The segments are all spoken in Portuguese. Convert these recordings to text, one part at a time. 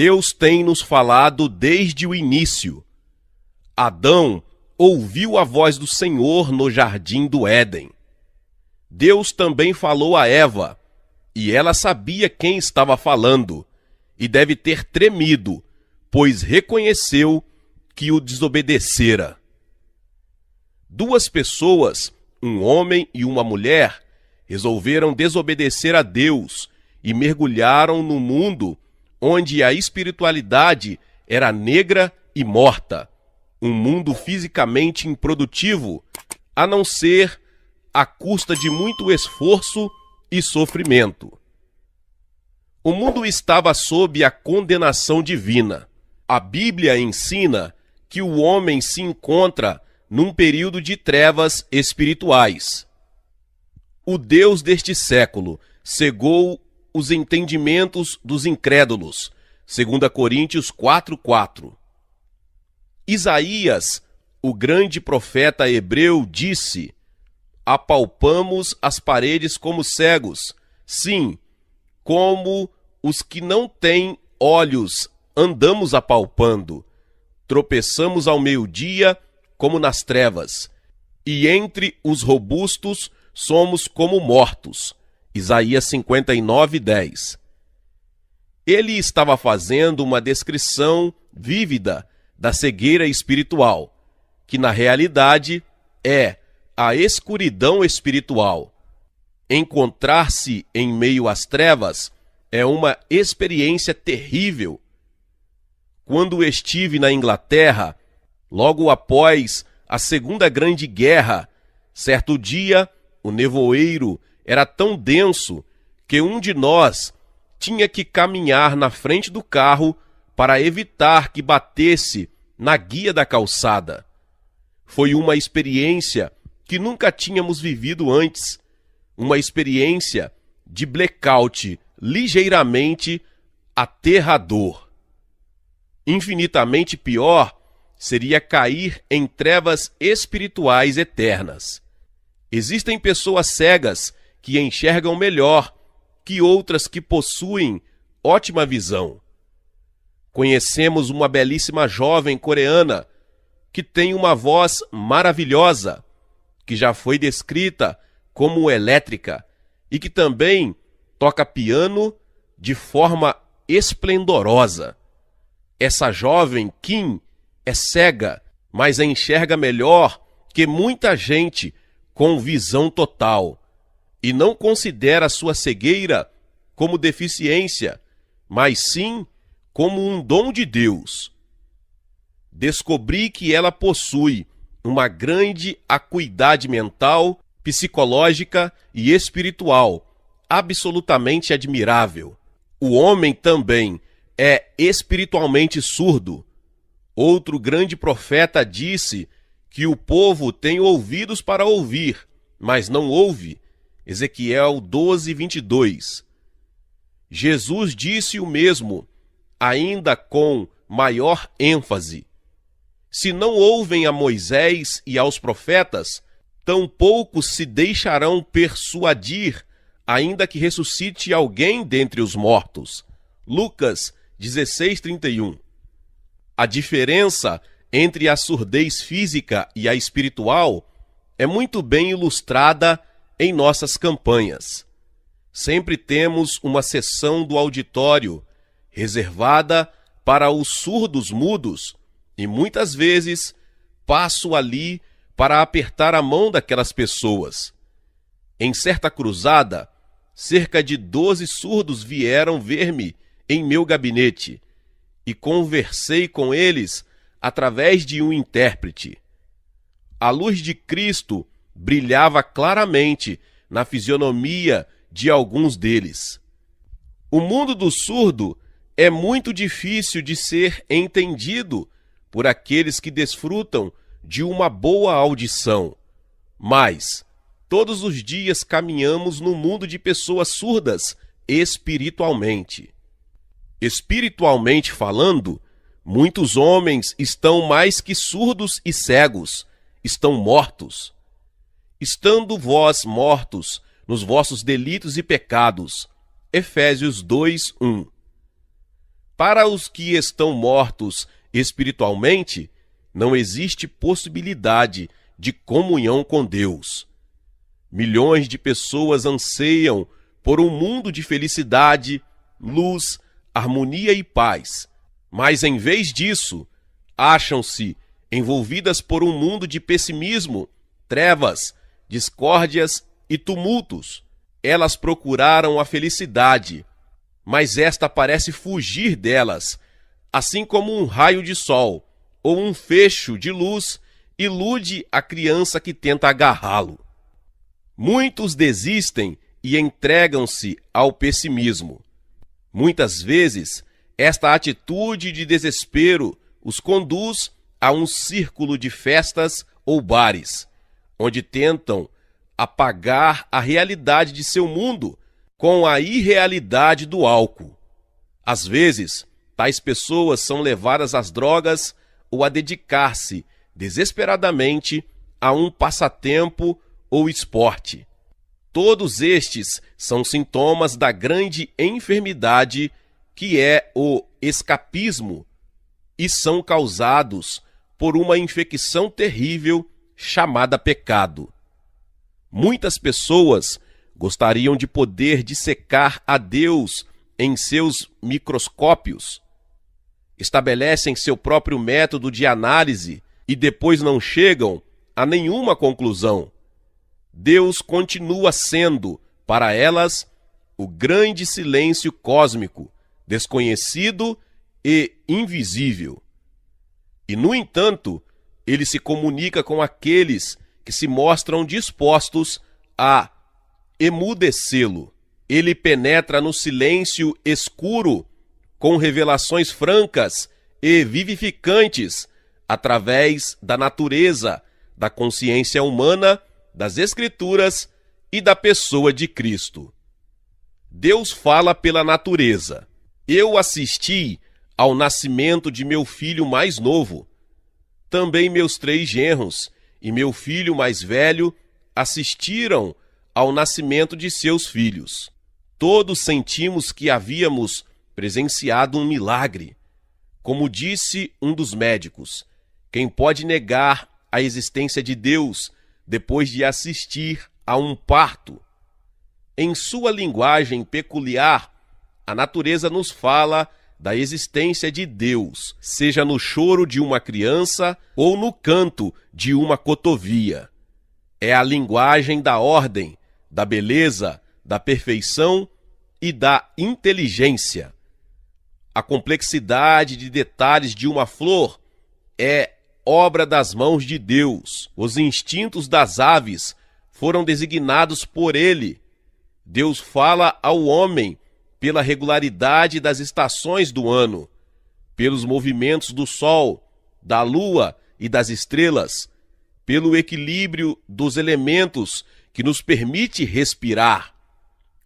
Deus tem nos falado desde o início. Adão ouviu a voz do Senhor no jardim do Éden. Deus também falou a Eva, e ela sabia quem estava falando, e deve ter tremido, pois reconheceu que o desobedecera. Duas pessoas, um homem e uma mulher, resolveram desobedecer a Deus e mergulharam no mundo onde a espiritualidade era negra e morta, um mundo fisicamente improdutivo, a não ser à custa de muito esforço e sofrimento. O mundo estava sob a condenação divina. A Bíblia ensina que o homem se encontra num período de trevas espirituais. O Deus deste século cegou os entendimentos dos incrédulos, 2 Coríntios 4:4. Isaías, o grande profeta hebreu, disse: apalpamos as paredes como cegos, sim, como os que não têm olhos andamos apalpando, tropeçamos ao meio-dia como nas trevas, e entre os robustos somos como mortos. Isaías 59:10. Ele estava fazendo uma descrição vívida da cegueira espiritual, que na realidade é a escuridão espiritual. Encontrar-se em meio às trevas é uma experiência terrível. Quando estive na Inglaterra, logo após a Segunda Grande Guerra, certo dia, o nevoeiro era tão denso que um de nós tinha que caminhar na frente do carro para evitar que batesse na guia da calçada. Foi uma experiência que nunca tínhamos vivido antes, uma experiência de blackout ligeiramente aterrador. Infinitamente pior seria cair em trevas espirituais eternas. Existem pessoas cegas que enxergam melhor que outras que possuem ótima visão. Conhecemos uma belíssima jovem coreana que tem uma voz maravilhosa, que já foi descrita como elétrica e que também toca piano de forma esplendorosa. Essa jovem Kim é cega, mas enxerga melhor que muita gente com visão total, e não considera sua cegueira como deficiência, mas sim como um dom de Deus. Descobri que ela possui uma grande acuidade mental, psicológica e espiritual, absolutamente admirável. O homem também é espiritualmente surdo. Outro grande profeta disse que o povo tem ouvidos para ouvir, mas não ouve. Ezequiel 12:22. Jesus disse o mesmo, ainda com maior ênfase. Se não ouvem a Moisés e aos profetas, tampouco se deixarão persuadir, ainda que ressuscite alguém dentre os mortos. Lucas 16:31. A diferença entre a surdez física e a espiritual é muito bem ilustrada em nossas campanhas. Sempre temos uma seção do auditório reservada para os surdos mudos e muitas vezes passo ali para apertar a mão daquelas pessoas. Em certa cruzada, cerca de 12 surdos vieram ver-me em meu gabinete e conversei com eles através de um intérprete. A luz de Cristo brilhava claramente na fisionomia de alguns deles. O mundo do surdo é muito difícil de ser entendido por aqueles que desfrutam de uma boa audição, mas todos os dias caminhamos no mundo de pessoas surdas espiritualmente. Espiritualmente falando, muitos homens estão mais que surdos e cegos, estão mortos. Estando vós mortos nos vossos delitos e pecados. Efésios 2:1. Para os que estão mortos espiritualmente, não existe possibilidade de comunhão com Deus. Milhões de pessoas anseiam por um mundo de felicidade, luz, harmonia e paz, mas em vez disso, acham-se envolvidas por um mundo de pessimismo, trevas, discórdias e tumultos. Elas procuraram a felicidade, mas esta parece fugir delas, assim como um raio de sol ou um fecho de luz ilude a criança que tenta agarrá-lo. Muitos desistem e entregam-se ao pessimismo. Muitas vezes, esta atitude de desespero os conduz a um círculo de festas ou bares, onde tentam apagar a realidade de seu mundo com a irrealidade do álcool. Às vezes, tais pessoas são levadas às drogas ou a dedicar-se desesperadamente a um passatempo ou esporte. Todos estes são sintomas da grande enfermidade que é o escapismo e são causados por uma infecção terrível chamada pecado. Muitas pessoas gostariam de poder dissecar a Deus em seus microscópios. Estabelecem seu próprio método de análise e depois não chegam a nenhuma conclusão. Deus continua sendo, para elas, o grande silêncio cósmico, desconhecido e invisível. E, no entanto, ele se comunica com aqueles que se mostram dispostos a emudecê-lo. Ele penetra no silêncio escuro com revelações francas e vivificantes através da natureza, da consciência humana, das Escrituras e da pessoa de Cristo. Deus fala pela natureza. Eu assisti ao nascimento de meu filho mais novo. Também meus 3 genros e meu filho mais velho assistiram ao nascimento de seus filhos. Todos sentimos que havíamos presenciado um milagre. Como disse um dos médicos, quem pode negar a existência de Deus depois de assistir a um parto? Em sua linguagem peculiar, a natureza nos fala da existência de Deus, seja no choro de uma criança ou no canto de uma cotovia. É a linguagem da ordem, da beleza, da perfeição e da inteligência. A complexidade de detalhes de uma flor é obra das mãos de Deus. Os instintos das aves foram designados por ele. Deus fala ao homem pela regularidade das estações do ano, pelos movimentos do sol, da lua e das estrelas, pelo equilíbrio dos elementos que nos permite respirar.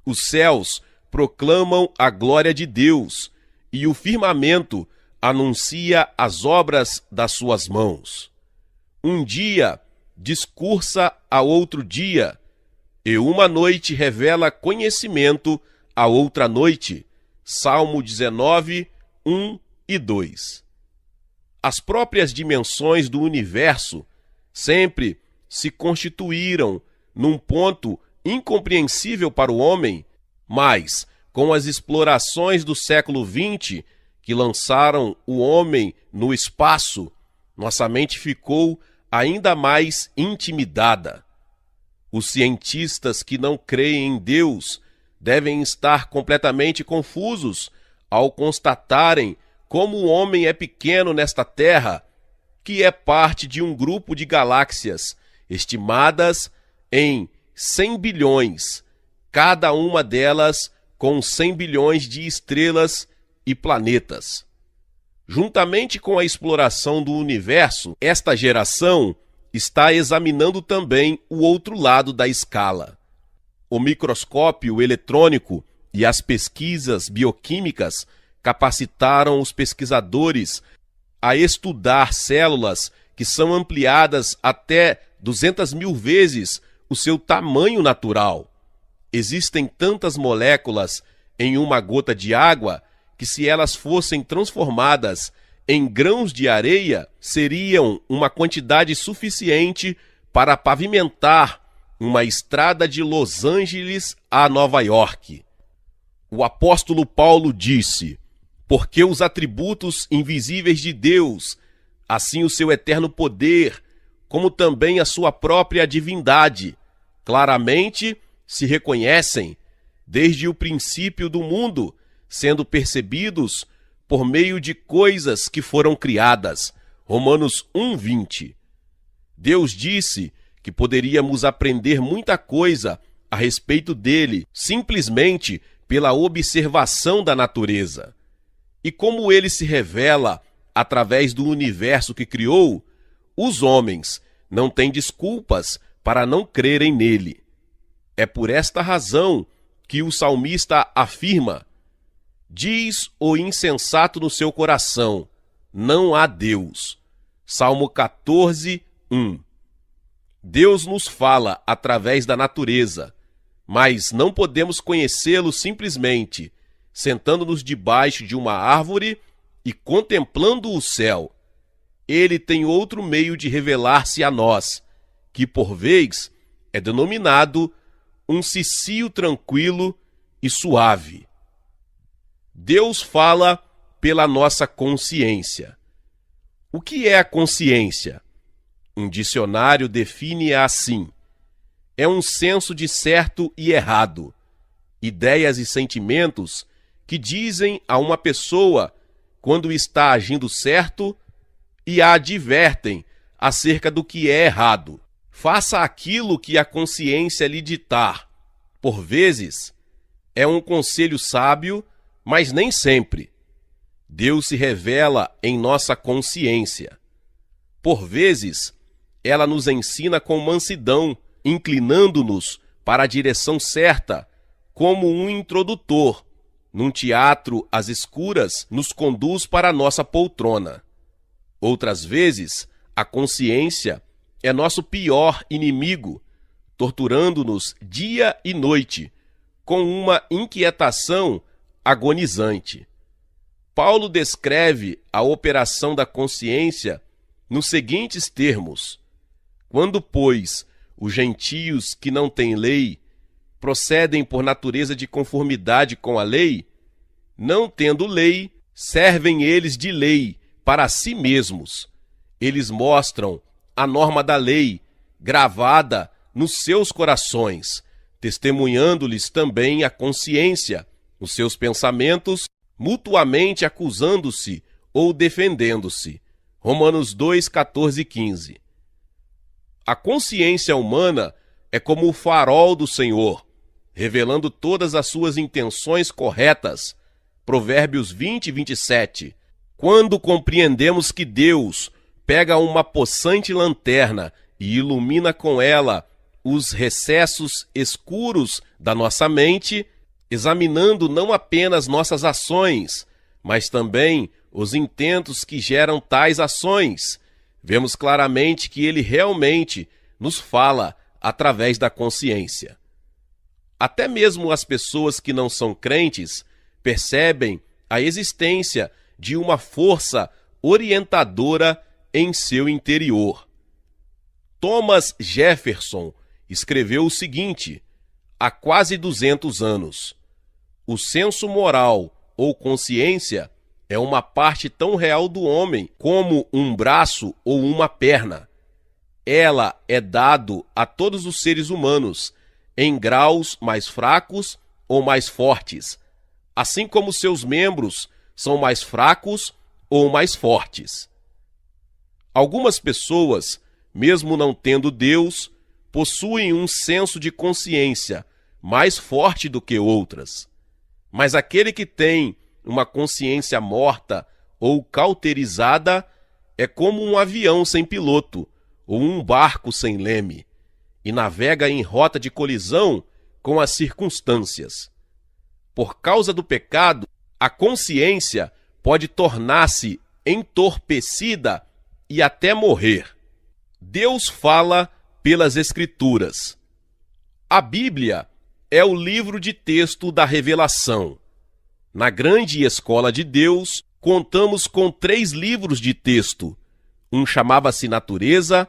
Os céus proclamam a glória de Deus e o firmamento anuncia as obras das suas mãos. Um dia discursa a outro dia, e uma noite revela conhecimento a outra noite. Salmo 19, 1 e 2. As próprias dimensões do universo sempre se constituíram num ponto incompreensível para o homem, mas, com as explorações do século XX, que lançaram o homem no espaço, nossa mente ficou ainda mais intimidada. Os cientistas que não creem em Deus devem estar completamente confusos ao constatarem como o homem é pequeno nesta Terra, que é parte de um grupo de galáxias estimadas em 100 bilhões, cada uma delas com 100 bilhões de estrelas e planetas. Juntamente com a exploração do universo, esta geração está examinando também o outro lado da escala. O microscópio eletrônico e as pesquisas bioquímicas capacitaram os pesquisadores a estudar células que são ampliadas até 200 mil vezes o seu tamanho natural. Existem tantas moléculas em uma gota de água que, se elas fossem transformadas em grãos de areia, seriam uma quantidade suficiente para pavimentar uma estrada de Los Angeles a Nova York. O apóstolo Paulo disse: porque os atributos invisíveis de Deus, assim o seu eterno poder, como também a sua própria divindade, claramente se reconhecem desde o princípio do mundo, sendo percebidos por meio de coisas que foram criadas. Romanos 1:20. Deus disse que poderíamos aprender muita coisa a respeito dele, simplesmente pela observação da natureza. E como ele se revela através do universo que criou, os homens não têm desculpas para não crerem nele. É por esta razão que o salmista afirma: diz o insensato no seu coração, não há Deus. Salmo 14:1. Deus nos fala através da natureza, mas não podemos conhecê-lo simplesmente sentando-nos debaixo de uma árvore e contemplando o céu. Ele tem outro meio de revelar-se a nós, que por vez é denominado um cicio tranquilo e suave. Deus fala pela nossa consciência. O que é a consciência? Um dicionário define-a assim: é um senso de certo e errado, ideias e sentimentos que dizem a uma pessoa quando está agindo certo e a advertem acerca do que é errado. Faça aquilo que a consciência lhe ditar. Por vezes, é um conselho sábio, mas nem sempre. Deus se revela em nossa consciência. Por vezes, ela nos ensina com mansidão, inclinando-nos para a direção certa, como um introdutor. Num teatro às escuras, nos conduz para a nossa poltrona. Outras vezes, a consciência é nosso pior inimigo, torturando-nos dia e noite, com uma inquietação agonizante. Paulo descreve a operação da consciência nos seguintes termos: quando, pois, os gentios que não têm lei procedem por natureza de conformidade com a lei, não tendo lei, servem eles de lei para si mesmos. Eles mostram a norma da lei gravada nos seus corações, testemunhando-lhes também a consciência, os seus pensamentos, mutuamente acusando-se ou defendendo-se. Romanos 2, 14 e 15. A consciência humana é como o farol do Senhor, revelando todas as suas intenções corretas. Provérbios 20 e 27. Quando compreendemos que Deus pega uma possante lanterna e ilumina com ela os recessos escuros da nossa mente, examinando não apenas nossas ações, mas também os intentos que geram tais ações, vemos claramente que ele realmente nos fala através da consciência. Até mesmo as pessoas que não são crentes percebem a existência de uma força orientadora em seu interior. Thomas Jefferson escreveu o seguinte, há quase 200 anos: o senso moral ou consciência é uma parte tão real do homem como um braço ou uma perna. Ela é dado a todos os seres humanos, em graus mais fracos ou mais fortes, assim como seus membros são mais fracos ou mais fortes. Algumas pessoas, mesmo não tendo Deus, possuem um senso de consciência mais forte do que outras. Mas aquele que tem uma consciência morta ou cauterizada é como um avião sem piloto ou um barco sem leme, e navega em rota de colisão com as circunstâncias. Por causa do pecado, a consciência pode tornar-se entorpecida e até morrer. Deus fala pelas Escrituras. A Bíblia é o livro de texto da revelação. Na grande escola de Deus, contamos com 3 livros de texto. Um chamava-se Natureza,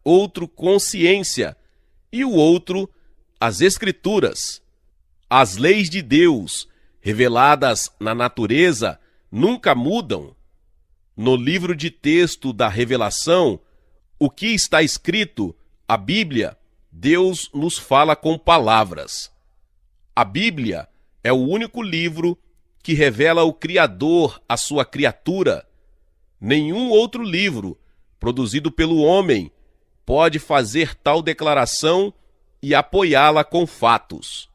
outro Consciência e o outro As Escrituras. As leis de Deus, reveladas na natureza, nunca mudam. No livro de texto da Revelação, o que está escrito, a Bíblia, Deus nos fala com palavras. A Bíblia é o único livro que revela o Criador à sua criatura. Nenhum outro livro, produzido pelo homem, pode fazer tal declaração e apoiá-la com fatos.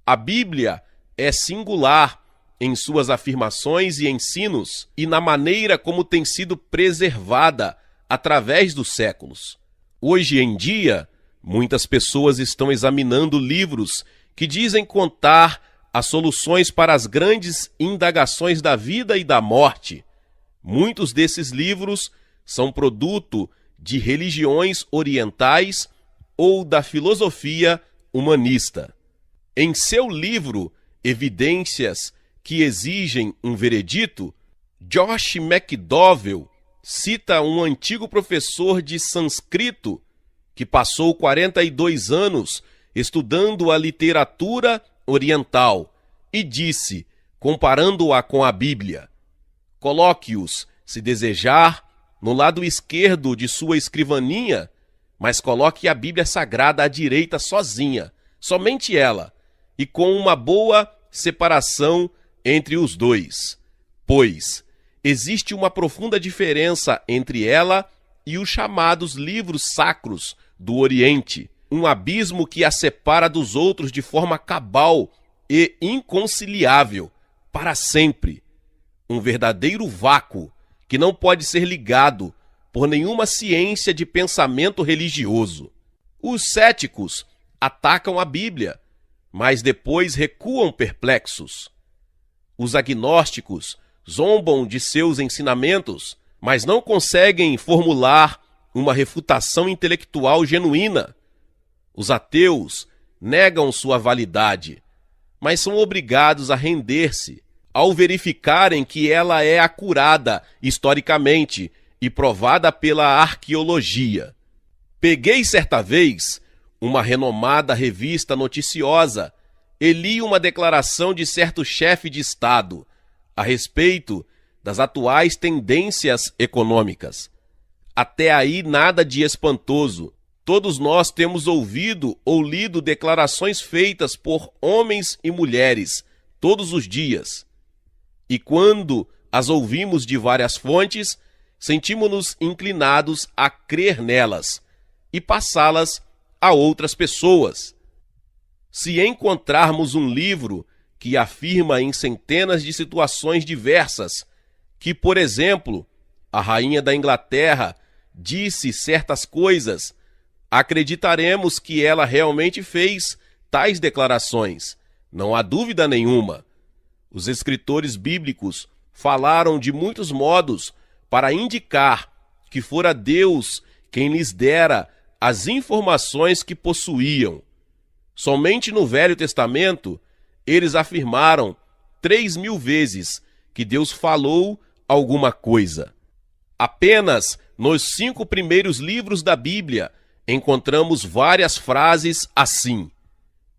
A Bíblia é singular em suas afirmações e ensinos e na maneira como tem sido preservada através dos séculos. Hoje em dia, muitas pessoas estão examinando livros que dizem contar as soluções para as grandes indagações da vida e da morte. Muitos desses livros são produto de religiões orientais ou da filosofia humanista. Em seu livro Evidências que exigem um veredito, Josh McDowell cita um antigo professor de sânscrito que passou 42 anos estudando a literatura oriental e disse, comparando-a com a Bíblia: coloque-os, se desejar, no lado esquerdo de sua escrivaninha, mas coloque a Bíblia Sagrada à direita sozinha, somente ela, e com uma boa separação entre os dois, pois existe uma profunda diferença entre ela e os chamados livros sacros do Oriente, um abismo que a separa dos outros de forma cabal e inconciliável para sempre, um verdadeiro vácuo que não pode ser ligado por nenhuma ciência de pensamento religioso. Os céticos atacam a Bíblia, mas depois recuam perplexos. Os agnósticos zombam de seus ensinamentos, mas não conseguem formular uma refutação intelectual genuína. Os ateus negam sua validade, mas são obrigados a render-se ao verificarem que ela é acurada historicamente e provada pela arqueologia. Peguei certa vez uma renomada revista noticiosa e li uma declaração de certo chefe de Estado a respeito das atuais tendências econômicas. Até aí nada de espantoso. Todos nós temos ouvido ou lido declarações feitas por homens e mulheres todos os dias. E quando as ouvimos de várias fontes, sentimos-nos inclinados a crer nelas e passá-las a outras pessoas. Se encontrarmos um livro que afirma em centenas de situações diversas que, por exemplo, a rainha da Inglaterra disse certas coisas, acreditaremos que ela realmente fez tais declarações, não há dúvida nenhuma. Os escritores bíblicos falaram de muitos modos para indicar que fora Deus quem lhes dera as informações que possuíam. Somente no Velho Testamento, eles afirmaram 3.000 vezes que Deus falou alguma coisa. Apenas nos 5 primeiros livros da Bíblia encontramos várias frases assim: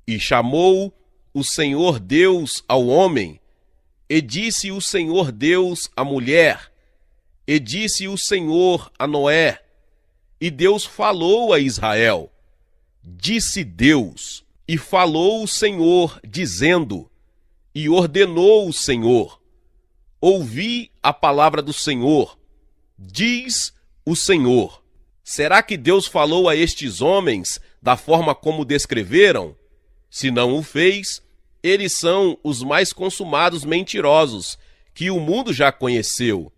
e chamou o Senhor Deus ao homem, e disse o Senhor Deus à mulher, e disse o Senhor a Noé, e Deus falou a Israel. Disse Deus, e falou o Senhor, dizendo, e ordenou o Senhor. Ouvi a palavra do Senhor, diz o Senhor. Será que Deus falou a estes homens da forma como descreveram? Se não o fez, eles são os mais consumados mentirosos que o mundo já conheceu,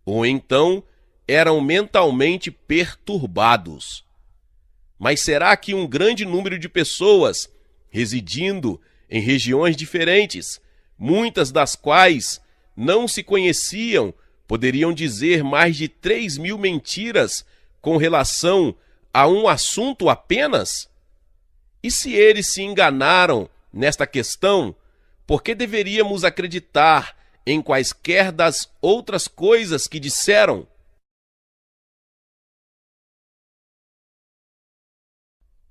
ou então eram mentalmente perturbados. Mas será que um grande número de pessoas, residindo em regiões diferentes, muitas das quais não se conheciam, poderiam dizer mais de 3.000 mentiras com relação a um assunto apenas? E se eles se enganaram nesta questão, Por que deveríamos acreditar em quaisquer das outras coisas que disseram?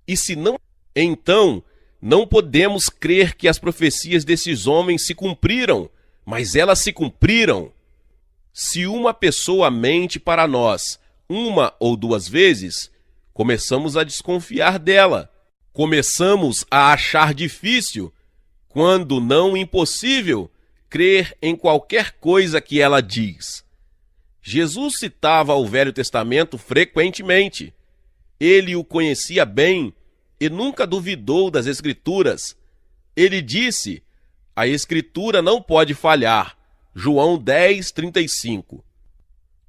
E se não, então não podemos crer que as profecias desses homens se cumpriram, mas elas se cumpriram. Se uma pessoa mente para nós uma ou duas vezes, começamos a desconfiar dela. Começamos a achar difícil, quando não impossível, crer em qualquer coisa que ela diz. Jesus citava o Velho Testamento frequentemente. Ele o conhecia bem e nunca duvidou das Escrituras. Ele disse: a Escritura não pode falhar. João 10:35.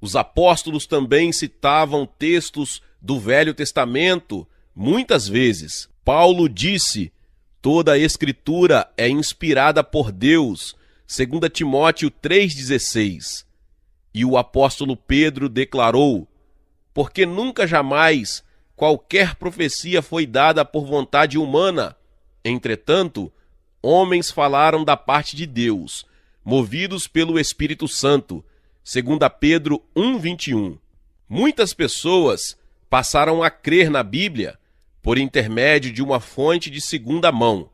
Os apóstolos também citavam textos do Velho Testamento muitas vezes. Paulo disse: toda a Escritura é inspirada por Deus, 2 Timóteo 3,16. E o apóstolo Pedro declarou: porque nunca jamais qualquer profecia foi dada por vontade humana. Entretanto, homens falaram da parte de Deus, movidos pelo Espírito Santo. 2 Pedro 1,21. Muitas pessoas passaram a crer na Bíblia por intermédio de uma fonte de segunda mão.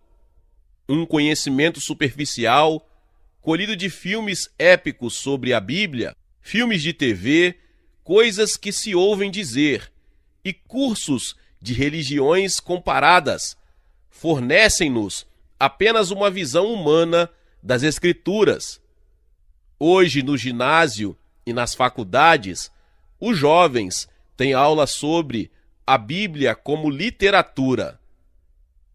Um conhecimento superficial, colhido de filmes épicos sobre a Bíblia, filmes de TV, coisas que se ouvem dizer, e cursos de religiões comparadas, fornecem-nos apenas uma visão humana das Escrituras. Hoje, no ginásio e nas faculdades, os jovens têm aula sobre a Bíblia como literatura.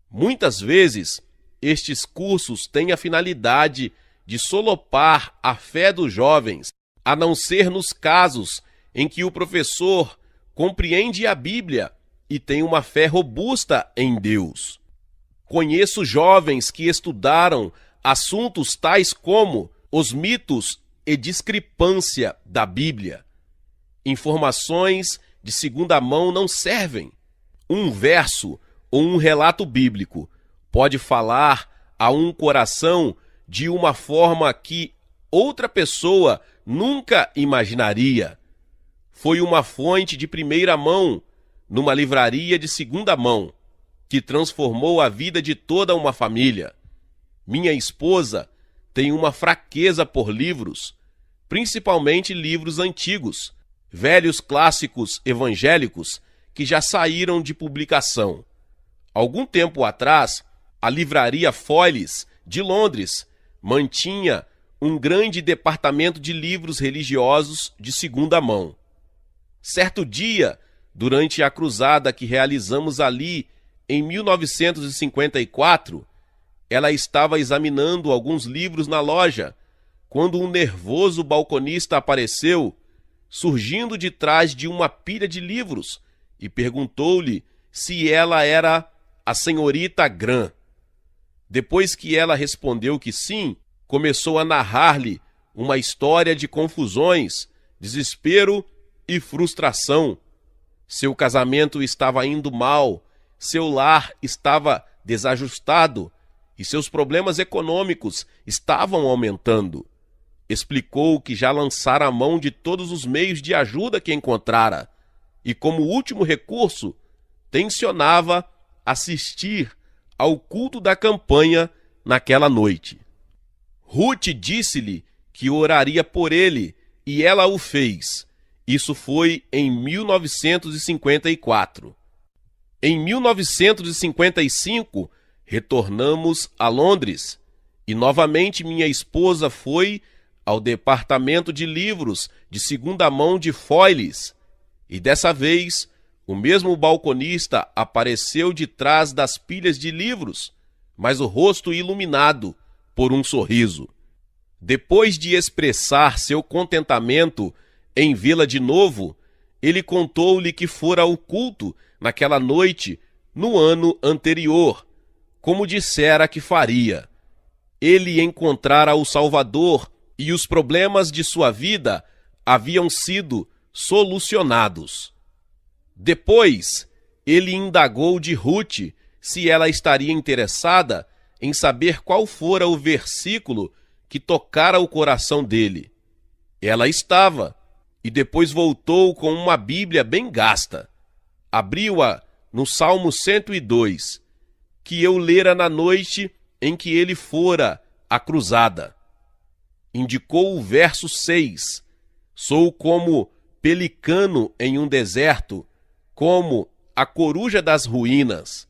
Muitas vezes, estes cursos têm a finalidade de solopar a fé dos jovens, a não ser nos casos em que o professor compreende a Bíblia e tem uma fé robusta em Deus. Conheço jovens que estudaram assuntos tais como os mitos e discrepância da Bíblia. Informações de segunda mão não servem. Um verso ou um relato bíblico pode falar a um coração de uma forma que outra pessoa nunca imaginaria. Foi uma fonte de primeira mão, numa livraria de segunda mão, que transformou a vida de toda uma família. Minha esposa tem uma fraqueza por livros, principalmente livros antigos, velhos clássicos evangélicos que já saíram de publicação. Algum tempo atrás, a livraria Foyles, de Londres, mantinha um grande departamento de livros religiosos de segunda mão. Certo dia, durante a cruzada que realizamos ali em 1954, ela estava examinando alguns livros na loja, quando um nervoso balconista apareceu, surgindo de trás de uma pilha de livros, e perguntou-lhe se ela era a senhorita Grant. Depois que ela respondeu que sim, começou a narrar-lhe uma história de confusões, desespero e frustração. Seu casamento estava indo mal, seu lar estava desajustado e seus problemas econômicos estavam aumentando. Explicou que já lançara a mão de todos os meios de ajuda que encontrara e, como último recurso, tencionava assistir ao culto da campanha naquela noite. Ruth disse-lhe que oraria por ele e ela o fez. Isso foi em 1954. Em 1955, retornamos a Londres e novamente minha esposa foi ao departamento de livros de segunda mão de Foyles e dessa vez o mesmo balconista apareceu de trás das pilhas de livros, mas o rosto iluminado por um sorriso. Depois de expressar seu contentamento em vê-la de novo, ele contou-lhe que fora ao culto naquela noite no ano anterior, como dissera que faria. Ele encontrara o Salvador e os problemas de sua vida haviam sido solucionados. Depois, ele indagou de Ruth se ela estaria interessada em saber qual fora o versículo que tocara o coração dele. Ela estava, e depois voltou com uma Bíblia bem gasta. Abriu-a no Salmo 102, que eu lera na noite em que ele fora à cruzada. Indicou o verso 6. Sou como pelicano em um deserto, como a coruja das ruínas.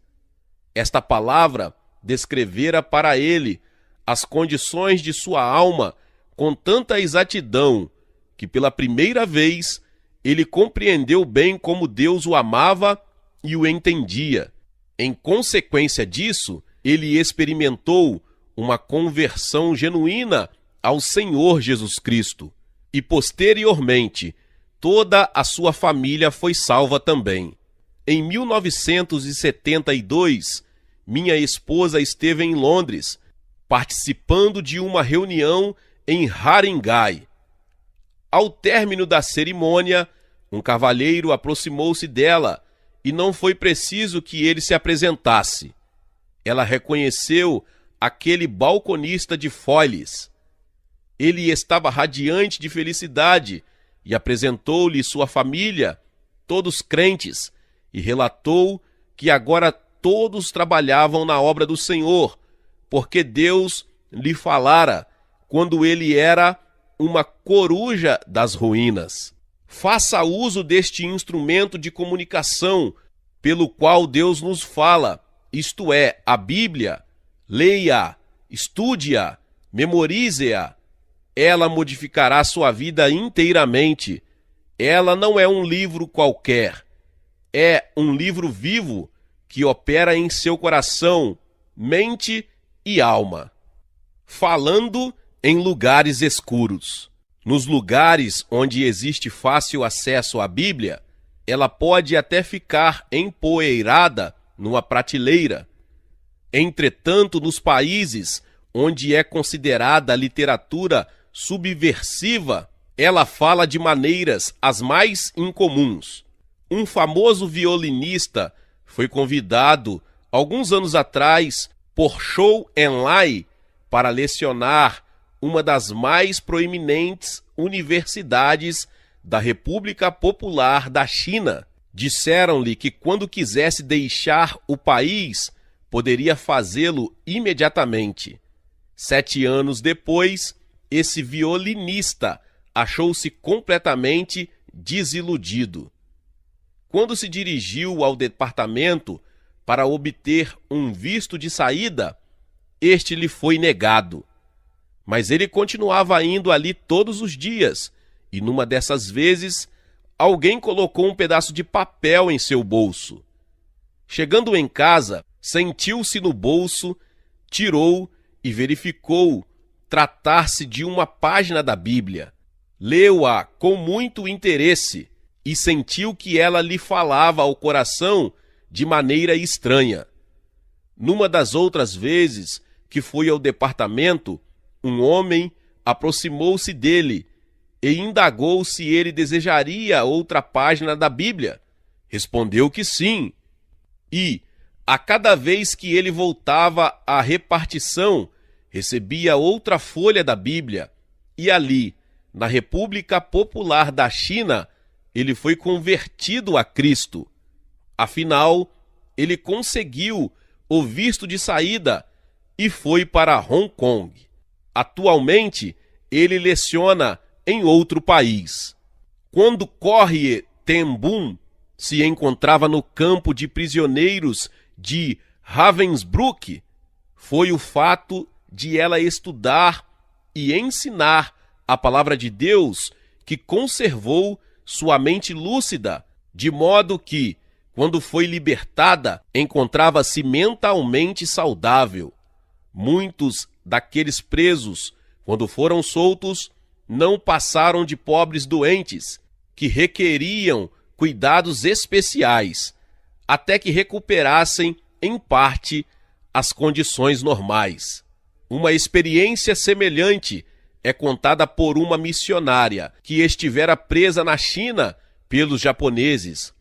Esta palavra descrevera para ele as condições de sua alma com tanta exatidão que pela primeira vez ele compreendeu bem como Deus o amava e o entendia. Em consequência disso, ele experimentou uma conversão genuína ao Senhor Jesus Cristo. E posteriormente, toda a sua família foi salva também. Em 1972, minha esposa esteve em Londres, participando de uma reunião em Haringey. Ao término da cerimônia, um cavalheiro aproximou-se dela e não foi preciso que ele se apresentasse. Ela reconheceu aquele balconista de Foyles. Ele estava radiante de felicidade e apresentou-lhe sua família, todos crentes, e relatou que agora todos trabalhavam na obra do Senhor, porque Deus lhe falara quando ele era uma coruja das ruínas. Faça uso deste instrumento de comunicação pelo qual Deus nos fala, isto é, a Bíblia. Leia-a, estude-a, memorize-a. Ela modificará sua vida inteiramente. Ela não é um livro qualquer. É um livro vivo que opera em seu coração, mente e alma. Falando em lugares escuros. Nos lugares onde existe fácil acesso à Bíblia, ela pode até ficar empoeirada numa prateleira. Entretanto, nos países onde é considerada a literatura subversiva, ela fala de maneiras as mais incomuns. Um famoso violinista foi convidado, alguns anos atrás, por Zhou Enlai para lecionar uma das mais proeminentes universidades da República Popular da China. Disseram-lhe que quando quisesse deixar o país, poderia fazê-lo imediatamente. 7 anos depois, esse violinista achou-se completamente desiludido. Quando se dirigiu ao departamento para obter um visto de saída, este lhe foi negado. Mas ele continuava indo ali todos os dias, e numa dessas vezes, alguém colocou um pedaço de papel em seu bolso. Chegando em casa, sentiu-se no bolso, tirou e verificou tratar-se de uma página da Bíblia. Leu-a com muito interesse e sentiu que ela lhe falava ao coração de maneira estranha. Numa das outras vezes que foi ao departamento, um homem aproximou-se dele e indagou se ele desejaria outra página da Bíblia. Respondeu que sim. E, a cada vez que ele voltava à repartição, recebia outra folha da Bíblia. E ali, na República Popular da China, ele foi convertido a Cristo. Afinal, ele conseguiu o visto de saída e foi para Hong Kong. Atualmente, ele leciona em outro país. Quando Corrie ten Boom se encontrava no campo de prisioneiros de Ravensbrück, foi o fato de ela estudar e ensinar a palavra de Deus que conservou sua mente lúcida, de modo que, quando foi libertada, encontrava-se mentalmente saudável. Muitos daqueles presos, quando foram soltos, não passaram de pobres doentes, que requeriam cuidados especiais, até que recuperassem, em parte, as condições normais. Uma experiência semelhante é contada por uma missionária que estivera presa na China pelos japoneses.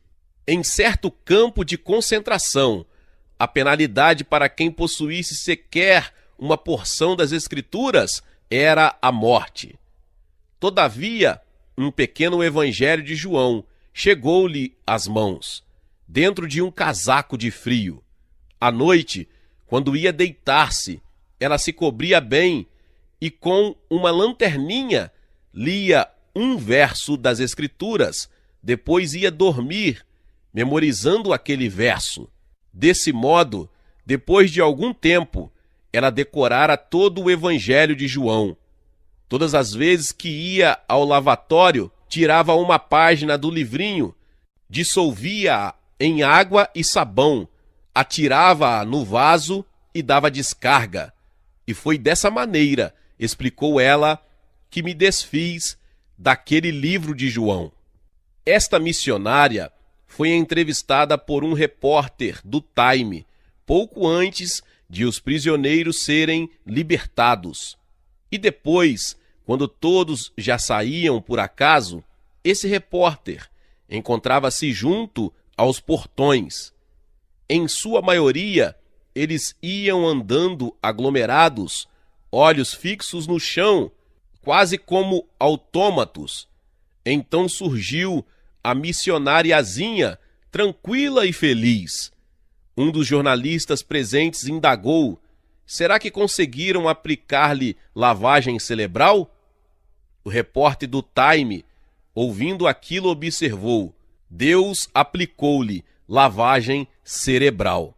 Em certo campo de concentração, a penalidade para quem possuísse sequer uma porção das Escrituras era a morte. Todavia, um pequeno evangelho de João chegou-lhe às mãos, dentro de um casaco de frio. À noite, quando ia deitar-se, ela se cobria bem e com uma lanterninha lia um verso das Escrituras, depois ia dormir, memorizando aquele verso. Desse modo, depois de algum tempo, ela decorara todo o Evangelho de João. Todas as vezes que ia ao lavatório, tirava uma página do livrinho, dissolvia-a em água e sabão, atirava-a no vaso e dava descarga. E foi dessa maneira, explicou ela, que me desfiz daquele livro de João. Esta missionária foi entrevistada por um repórter do Time, pouco antes de os prisioneiros serem libertados. E depois, quando todos já saíam por acaso, esse repórter encontrava-se junto aos portões. Em sua maioria, eles iam andando aglomerados, olhos fixos no chão, quase como autômatos. Então surgiu a missionariazinha, tranquila e feliz. Um dos jornalistas presentes indagou: será que conseguiram aplicar-lhe lavagem cerebral? O repórter do Time, ouvindo aquilo, observou: Deus aplicou-lhe lavagem cerebral.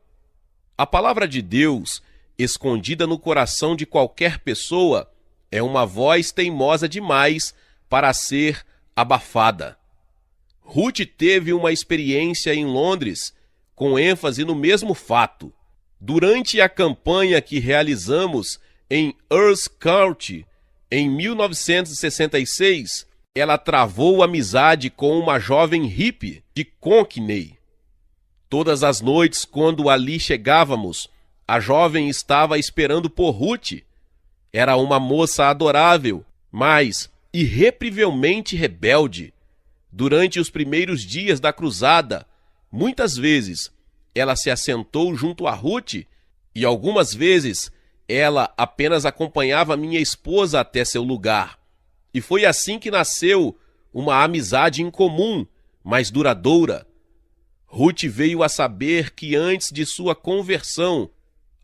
A palavra de Deus, escondida no coração de qualquer pessoa, é uma voz teimosa demais para ser abafada. Ruth teve uma experiência em Londres, com ênfase no mesmo fato. Durante a campanha que realizamos em Earls County, em 1966, ela travou amizade com uma jovem hippie de Cockney. Todas as noites, quando ali chegávamos, a jovem estava esperando por Ruth. Era uma moça adorável, mas irrepreensivelmente rebelde. Durante os primeiros dias da cruzada, muitas vezes ela se assentou junto a Ruth e algumas vezes ela apenas acompanhava minha esposa até seu lugar. E foi assim que nasceu uma amizade incomum, mas duradoura. Ruth veio a saber que antes de sua conversão,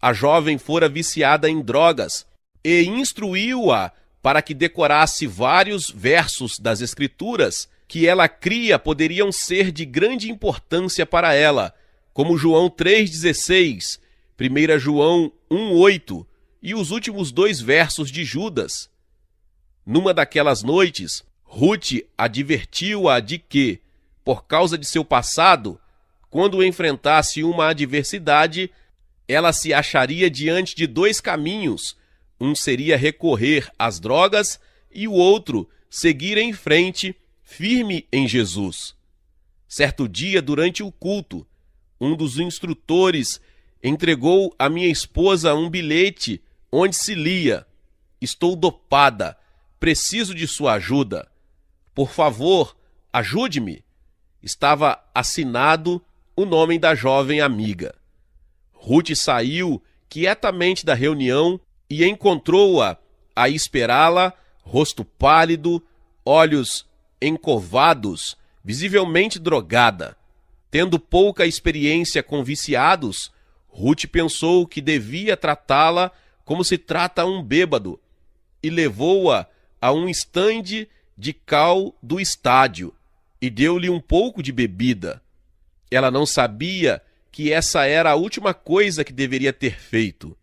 a jovem fora viciada em drogas e instruiu-a para que decorasse vários versos das Escrituras que ela cria poderiam ser de grande importância para ela, como João 3,16, 1 João 1,8 e os últimos 2 versos de Judas. Numa daquelas noites, Ruth advertiu-a de que, por causa de seu passado, quando enfrentasse uma adversidade, ela se acharia diante de 2 caminhos. Um seria recorrer às drogas e o outro seguir em frente, firme em Jesus. Certo dia, durante o culto, um dos instrutores entregou à minha esposa um bilhete onde se lia: estou dopada, preciso de sua ajuda. Por favor, ajude-me. Estava assinado o nome da jovem amiga. Ruth saiu quietamente da reunião e encontrou-a a esperá-la, rosto pálido, olhos encovados, visivelmente drogada. Tendo pouca experiência com viciados, Ruth pensou que devia tratá-la como se trata um bêbado e levou-a a um estande de cal do estádio e deu-lhe um pouco de bebida. Ela não sabia que essa era a última coisa que deveria ter feito.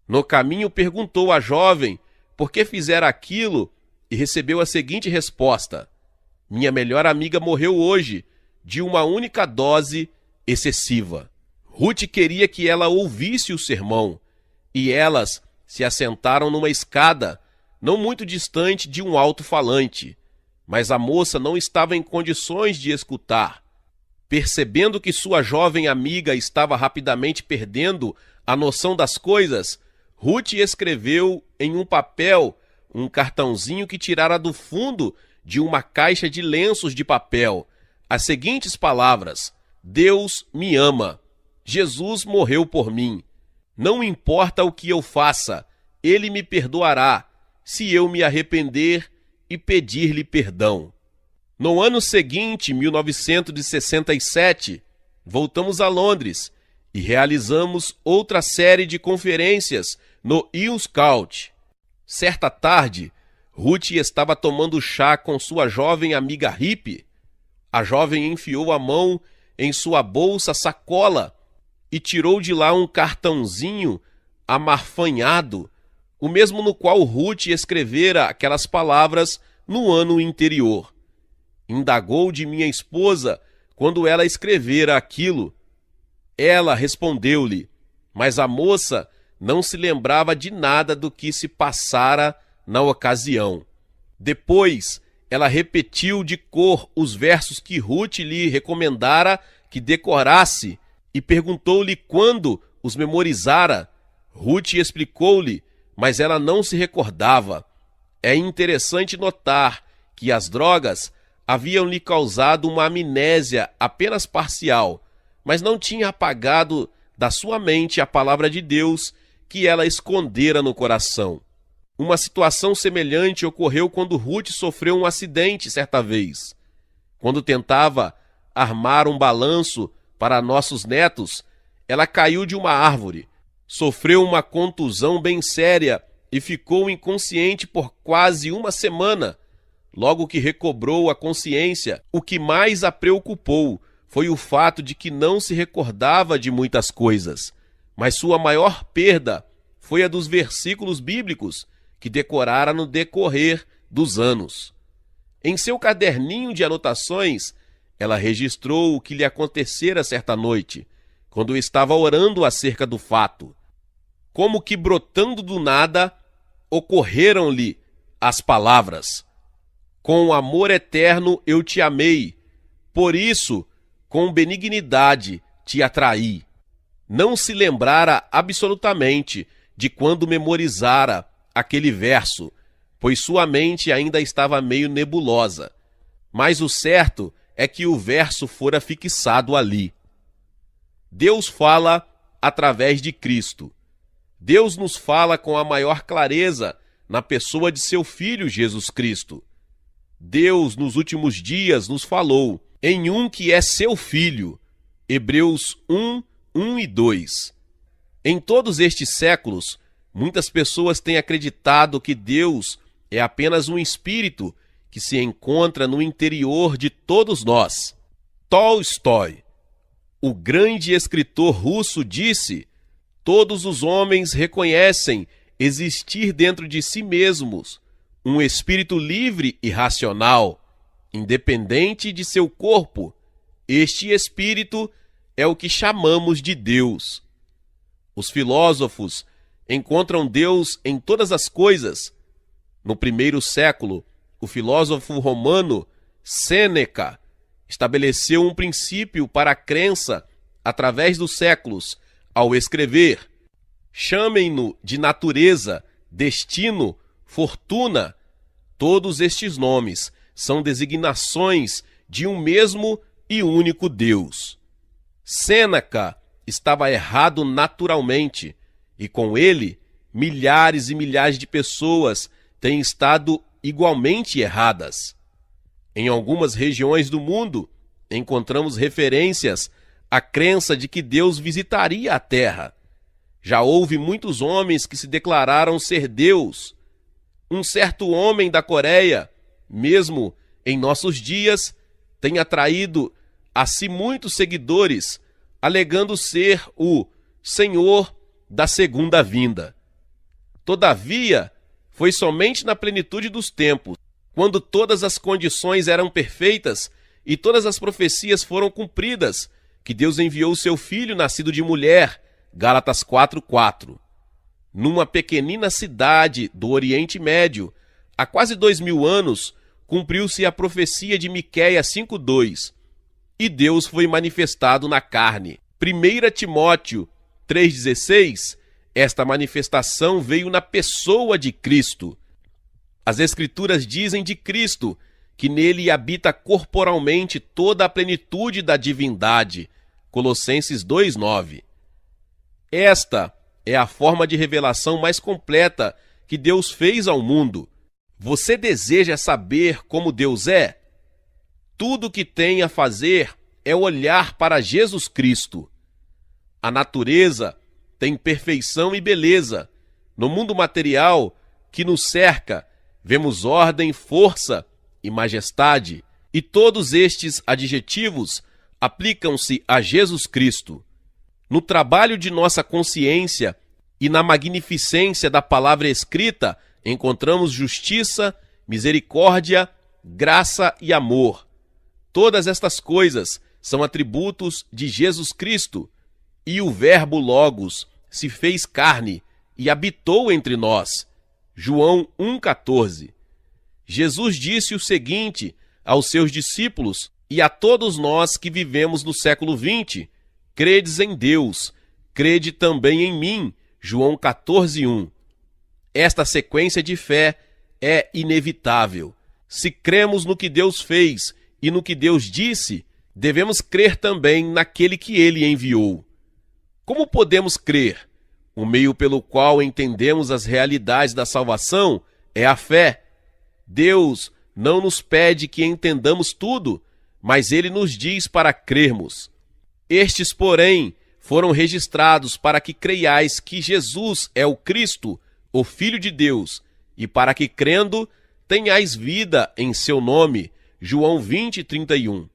No caminho, perguntou à jovem por que fizera aquilo e recebeu a seguinte resposta: minha melhor amiga morreu hoje de uma única dose excessiva. Ruth queria que ela ouvisse o sermão e elas se assentaram numa escada não muito distante de um alto-falante, mas a moça não estava em condições de escutar. Percebendo que sua jovem amiga estava rapidamente perdendo a noção das coisas, Ruth escreveu em um papel um cartãozinho que tirara do fundo de uma caixa de lenços de papel as seguintes palavras: Deus me ama. Jesus morreu por mim. Não importa o que eu faça, ele me perdoará, se eu me arrepender e pedir-lhe perdão. No ano seguinte, 1967, voltamos a Londres e realizamos outra série de conferências no Earls Court. Certa tarde, Ruth estava tomando chá com sua jovem amiga hippie. A jovem enfiou a mão em sua bolsa sacola e tirou de lá um cartãozinho amarfanhado, o mesmo no qual Ruth escrevera aquelas palavras no ano anterior. Indagou de minha esposa quando ela escrevera aquilo. Ela respondeu-lhe, mas a moça não se lembrava de nada do que se passara na ocasião. Depois, ela repetiu de cor os versos que Ruth lhe recomendara que decorasse e perguntou-lhe quando os memorizara. Ruth explicou-lhe, mas ela não se recordava. É interessante notar que as drogas haviam lhe causado uma amnésia apenas parcial, mas não tinha apagado da sua mente a palavra de Deus que ela escondera no coração. Uma situação semelhante ocorreu quando Ruth sofreu um acidente certa vez. Quando tentava armar um balanço para nossos netos, ela caiu de uma árvore, sofreu uma contusão bem séria e ficou inconsciente por quase uma semana. Logo que recobrou a consciência, o que mais a preocupou foi o fato de que não se recordava de muitas coisas, mas sua maior perda foi a dos versículos bíblicos que decorara no decorrer dos anos. Em seu caderninho de anotações, ela registrou o que lhe acontecera certa noite, quando estava orando acerca do fato. Como que brotando do nada, ocorreram-lhe as palavras: com amor eterno eu te amei, por isso, com benignidade te atraí. Não se lembrara absolutamente de quando memorizara aquele verso, pois sua mente ainda estava meio nebulosa. Mas o certo é que o verso fora fixado ali. Deus fala através de Cristo. Deus nos fala com a maior clareza na pessoa de seu Filho Jesus Cristo. Deus, nos últimos dias, nos falou em um que é seu Filho. Hebreus 1, 1 e 2. Em todos estes séculos, muitas pessoas têm acreditado que Deus é apenas um espírito que se encontra no interior de todos nós. Tolstói, o grande escritor russo, disse: todos os homens reconhecem existir dentro de si mesmos um espírito livre e racional, independente de seu corpo. Este espírito é o que chamamos de Deus. Os filósofos encontram Deus em todas as coisas. No primeiro século, o filósofo romano Sêneca estabeleceu um princípio para a crença através dos séculos, ao escrever: chamem-no de natureza, destino, fortuna. Todos estes nomes são designações de um mesmo e único Deus. Sêneca estava errado naturalmente, e com ele, milhares e milhares de pessoas têm estado igualmente erradas. Em algumas regiões do mundo, encontramos referências à crença de que Deus visitaria a Terra. Já houve muitos homens que se declararam ser Deus. Um certo homem da Coreia, mesmo em nossos dias, tem atraído a si muitos seguidores, alegando ser o Senhor da segunda vinda. Todavia, foi somente na plenitude dos tempos, quando todas as condições eram perfeitas e todas as profecias foram cumpridas, que Deus enviou seu Filho nascido de mulher, Gálatas 4:4. Numa pequenina cidade do Oriente Médio, há quase 2000 anos, cumpriu-se a profecia de Miqueias 5:2, e Deus foi manifestado na carne. 1 Timóteo 3,16, esta manifestação veio na pessoa de Cristo. As Escrituras dizem de Cristo que nele habita corporalmente toda a plenitude da divindade, Colossenses 2:9. Esta é a forma de revelação mais completa que Deus fez ao mundo. Você deseja saber como Deus é? Tudo o que tem a fazer é olhar para Jesus Cristo. A natureza tem perfeição e beleza. No mundo material que nos cerca, vemos ordem, força e majestade. E todos estes adjetivos aplicam-se a Jesus Cristo. No trabalho de nossa consciência e na magnificência da palavra escrita, encontramos justiça, misericórdia, graça e amor. Todas estas coisas são atributos de Jesus Cristo. E o Verbo Logos se fez carne e habitou entre nós. João 1,14. Jesus disse o seguinte aos seus discípulos e a todos nós que vivemos no século XX: credes em Deus, crede também em mim. João 14:1. Esta sequência de fé é inevitável. Se cremos no que Deus fez e no que Deus disse, devemos crer também naquele que ele enviou. Como podemos crer? O meio pelo qual entendemos as realidades da salvação é a fé. Deus não nos pede que entendamos tudo, mas ele nos diz para crermos. Estes, porém, foram registrados para que creiais que Jesus é o Cristo, o Filho de Deus, e para que, crendo, tenhais vida em seu nome. João 20:31.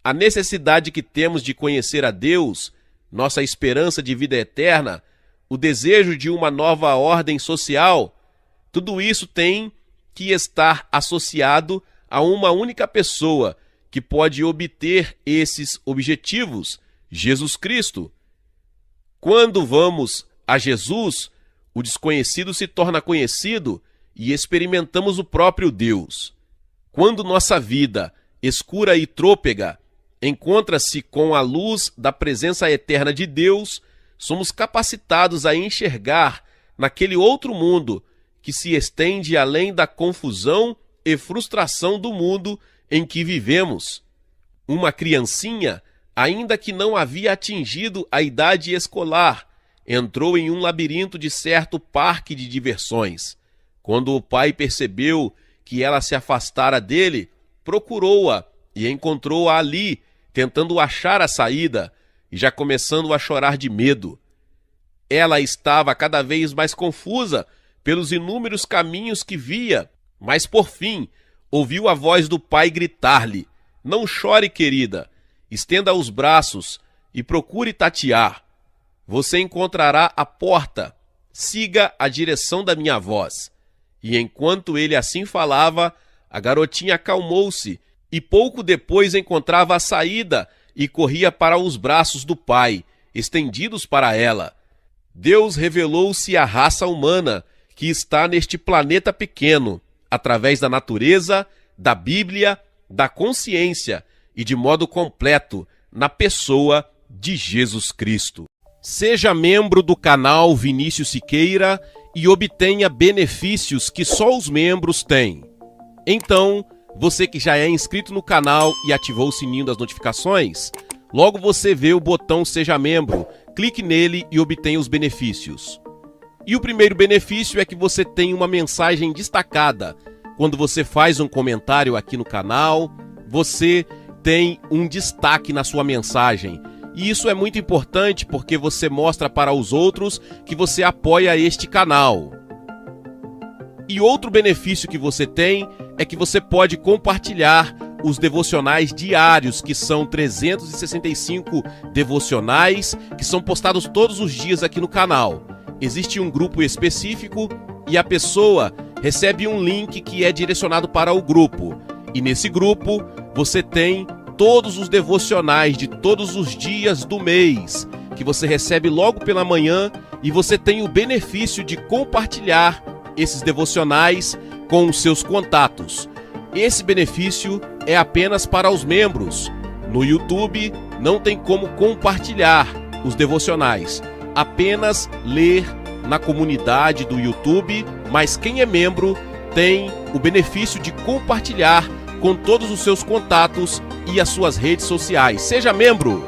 A necessidade que temos de conhecer a Deus, nossa esperança de vida eterna, o desejo de uma nova ordem social, tudo isso tem que estar associado a uma única pessoa que pode obter esses objetivos: Jesus Cristo. Quando vamos a Jesus, o desconhecido se torna conhecido e experimentamos o próprio Deus. Quando nossa vida, escura e trôpega, encontra-se com a luz da presença eterna de Deus, somos capacitados a enxergar naquele outro mundo que se estende além da confusão e frustração do mundo em que vivemos. Uma criancinha, ainda que não havia atingido a idade escolar, entrou em um labirinto de certo parque de diversões. Quando o pai percebeu que ela se afastara dele, procurou-a e encontrou-a ali, tentando achar a saída e já começando a chorar de medo. Ela estava cada vez mais confusa pelos inúmeros caminhos que via, mas por fim ouviu a voz do pai gritar-lhe: "Não chore, querida, estenda os braços e procure tatear. Você encontrará a porta, siga a direção da minha voz." E enquanto ele assim falava, a garotinha acalmou-se e pouco depois encontrava a saída e corria para os braços do pai, estendidos para ela. Deus revelou-se à raça humana que está neste planeta pequeno, através da natureza, da Bíblia, da consciência e de modo completo na pessoa de Jesus Cristo. Seja membro do canal Vinícius Siqueira e obtenha benefícios que só os membros têm. Então, você que já é inscrito no canal e ativou o sininho das notificações, logo você vê o botão Seja Membro, clique nele e obtenha os benefícios. E o primeiro benefício é que você tem uma mensagem destacada. Quando você faz um comentário aqui no canal, você tem um destaque na sua mensagem. E isso é muito importante porque você mostra para os outros que você apoia este canal. E outro benefício que você tem é que você pode compartilhar os devocionais diários, que são 365 devocionais, que são postados todos os dias aqui no canal. Existe um grupo específico e a pessoa recebe um link que é direcionado para o grupo. E nesse grupo você tem todos os devocionais de todos os dias do mês, que você recebe logo pela manhã, e você tem o benefício de compartilhar esses devocionais com os seus contatos. Esse benefício é apenas para os membros. No YouTube não tem como compartilhar os devocionais, apenas ler na comunidade do YouTube, mas quem é membro tem o benefício de compartilhar com todos os seus contatos e as suas redes sociais. Seja membro!